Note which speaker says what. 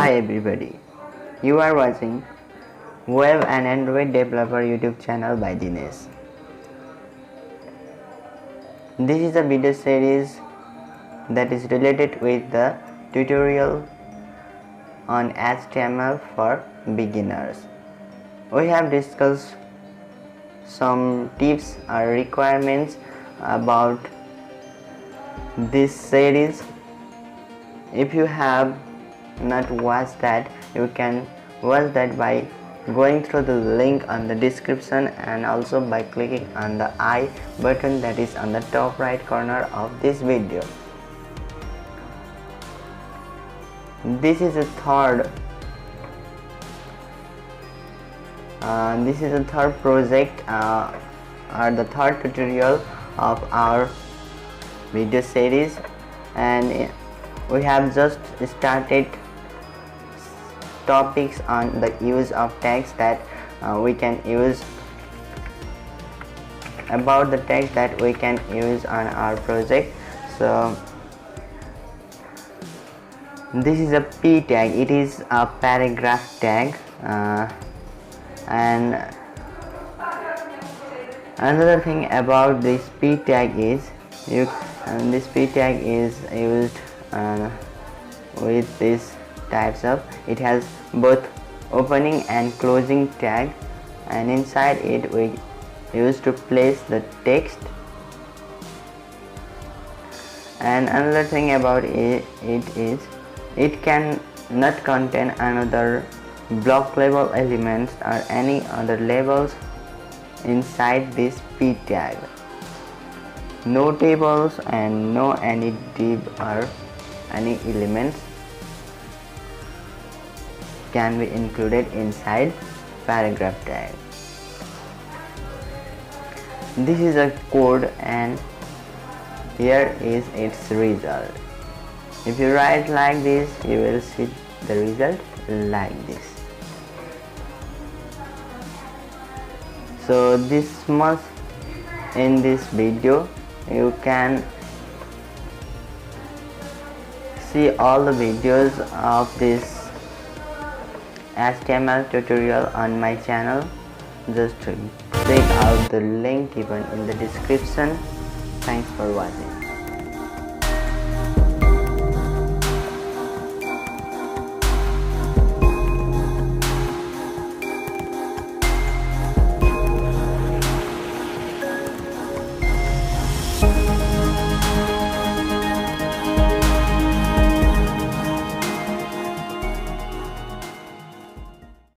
Speaker 1: Hi everybody, you are watching Web and Android Developer YouTube channel by Dinesh. This is a video series that is related with the tutorial on HTML for beginners. We have discussed some tips or requirements about this series. If you have not watched that, you can watch that by going through the link on the description and also by clicking on the I button that is on the top right corner of this video. This is the third project or the third tutorial of our video series, and we have just started topics on the use of tags that we can use, about the tags that we can use on our project. So this is a P tag. It is a paragraph tag, and another thing about this P tag is this P tag is used with these types of, it has both opening and closing tag, and inside it we use to place the text. And another thing about it is it can not contain another block label elements or any other labels inside this P tag. No tables and no any div or any elements can be included inside paragraph tag. This is a code and here is its result. If you write like this, you will see the result like this. So this much in this video. You can see all the videos of this HTML tutorial on my channel. Just check out the link given in the description. Thanks for watching.